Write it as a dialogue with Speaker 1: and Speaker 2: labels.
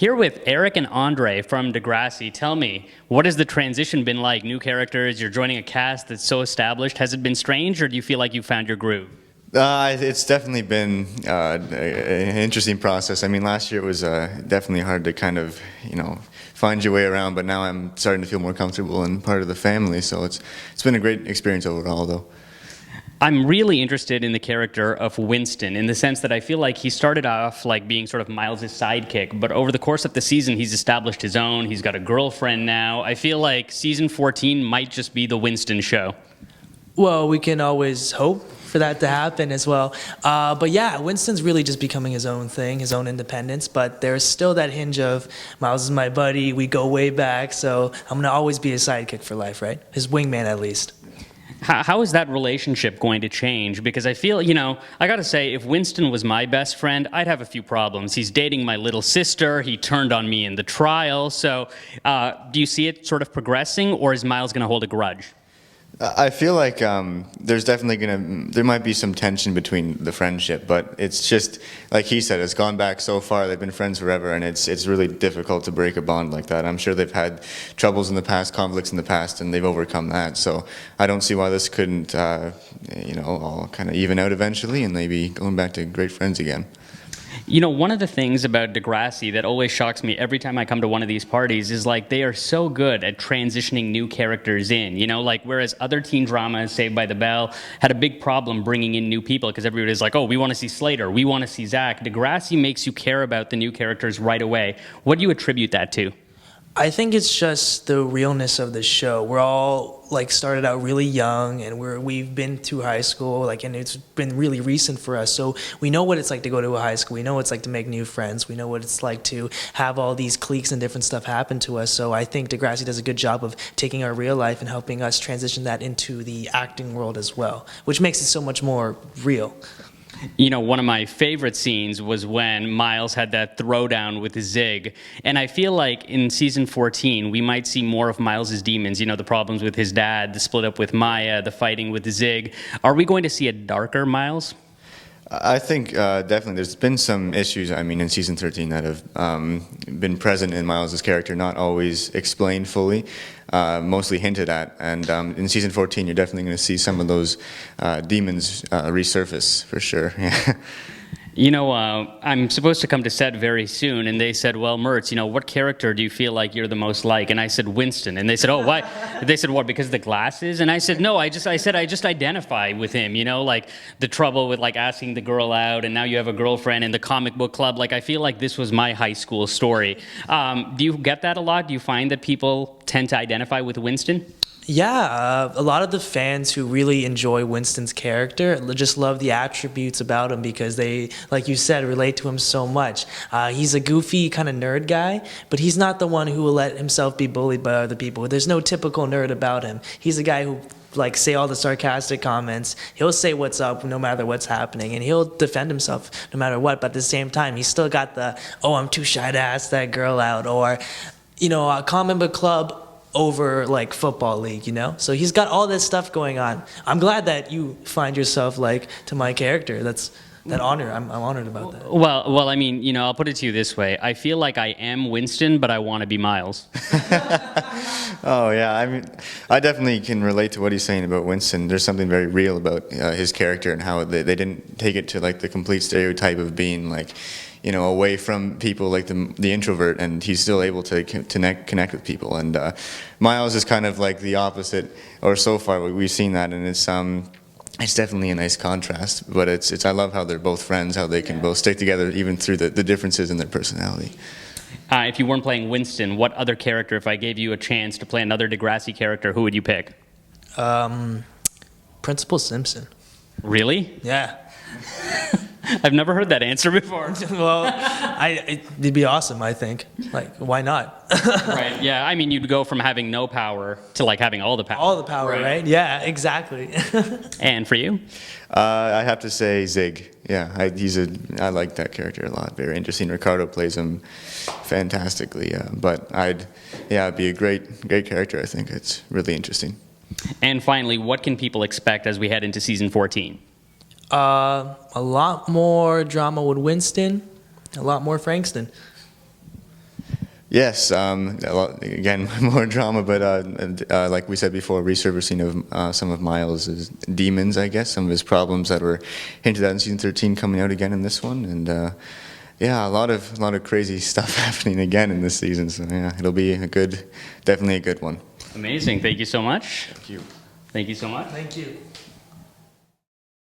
Speaker 1: Here with Eric and Andre from Degrassi. Tell me, what has the transition been like? New characters, you're joining a cast that's so established. Has it been strange, or do you feel like you found your groove?
Speaker 2: It's definitely been an interesting process. I mean, last year it was definitely hard to kind of, find your way around, but now I'm starting to feel more comfortable and part of the family, so it's been a great experience overall, though.
Speaker 1: I'm really interested in the character of Winston in the sense that I feel like he started off like being sort of Miles' sidekick, but over the course of the season, he's established his own. He's got a girlfriend now. I feel like season 14 might just be the Winston show.
Speaker 3: Well, we can always hope for that to happen as well. But yeah, Winston's really just becoming his own thing, his own independence, but there's still that hinge of Miles is my buddy, we go way back, so I'm going to always be his sidekick for life, right? His wingman at least.
Speaker 1: How is that relationship going to change? Because I feel, I gotta say, if Winston was my best friend, I'd have a few problems. He's dating my little sister, he turned on me in the trial, so do you see it sort of progressing, or is Miles gonna hold a grudge?
Speaker 2: I feel like there might be some tension between the friendship, but it's just, like he said, it's gone back so far, they've been friends forever, and it's really difficult to break a bond like that. I'm sure they've had troubles in the past, conflicts in the past, and they've overcome that, so I don't see why this couldn't, all kind of even out eventually, and maybe going back to great friends again.
Speaker 1: One of the things about Degrassi that always shocks me every time I come to one of these parties is like they are so good at transitioning new characters in, like whereas other teen dramas, Saved by the Bell, had a big problem bringing in new people because everybody's like, oh, we want to see Slater, we want to see Zach. Degrassi makes you care about the new characters right away. What do you attribute that to?
Speaker 3: I think it's just the realness of the show. We're all started out really young, and we've been to high school, and it's been really recent for us. So we know what it's like to go to a high school. We know what it's like to make new friends. We know what it's like to have all these cliques and different stuff happen to us. So I think Degrassi does a good job of taking our real life and helping us transition that into the acting world as well, which makes it so much more real.
Speaker 1: One of my favorite scenes was when Miles had that throwdown with Zig. And I feel like in season 14, we might see more of Miles' demons, the problems with his dad, the split up with Maya, the fighting with Zig. Are we going to see a darker Miles?
Speaker 2: I think definitely there's been some issues, in season 13 that have been present in Miles' character, not always explained fully, mostly hinted at. And in season 14, you're definitely going to see some of those demons resurface, for sure.
Speaker 1: I'm supposed to come to set very soon, and they said, well, Murtz, what character do you feel like you're the most like? And I said, Winston. And they said, oh, why? They said, what, because of the glasses? And I said, no, I just identify with him, like the trouble with asking the girl out, and now you have a girlfriend in the comic book club. I feel like this was my high school story. Do you get that a lot? Do you find that people tend to identify with Winston?
Speaker 3: Yeah, a lot of the fans who really enjoy Winston's character just love the attributes about him because they, like you said, relate to him so much. He's a goofy kind of nerd guy, but he's not the one who will let himself be bullied by other people. There's no typical nerd about him. He's a guy who say all the sarcastic comments. He'll say what's up no matter what's happening, and he'll defend himself no matter what, but at the same time, he's still got the, oh, I'm too shy to ask that girl out, or, a comic book club over football league, so he's got all this stuff going on. I'm glad that you find yourself to my character. That's that honor. I'm honored about that.
Speaker 1: Well, I'll put it to you this way. I feel like I am Winston, but I want to be Miles.
Speaker 2: Oh yeah, I definitely can relate to what he's saying about Winston. There's something very real about his character and how they didn't take it to the complete stereotype of being away from people like the introvert, and he's still able to connect with people. And Miles is kind of the opposite, or so far we've seen that, and it's definitely a nice contrast. But it's I love how they're both friends, how they can both stick together even through the differences in their personality.
Speaker 1: If you weren't playing Winston, what other character, if I gave you a chance to play another Degrassi character, who would you pick?
Speaker 3: Principal Simpson.
Speaker 1: Really?
Speaker 3: Yeah.
Speaker 1: I've never heard that answer before.
Speaker 3: Well, it'd be awesome, I think. Why not?
Speaker 1: Right, yeah. You'd go from having no power to having all the power.
Speaker 3: All the power, right? Yeah, exactly.
Speaker 1: And for you?
Speaker 2: I have to say Zig. Yeah, I like that character a lot. Very interesting. Ricardo plays him fantastically. But it'd be a great character, I think. It's really interesting.
Speaker 1: And finally, what can people expect as we head into season 14?
Speaker 3: A lot more drama with Winston, a lot more Frankston.
Speaker 2: Yes, again, more drama, but like we said before, resurfacing of some of Miles' demons, I guess, some of his problems that were hinted at in season 13 coming out again in this one, and yeah, a lot of crazy stuff happening again in this season. So yeah, it'll be definitely a good one.
Speaker 1: Amazing. Thank you so much.
Speaker 2: Thank you.
Speaker 1: Thank you so much.
Speaker 3: Thank you.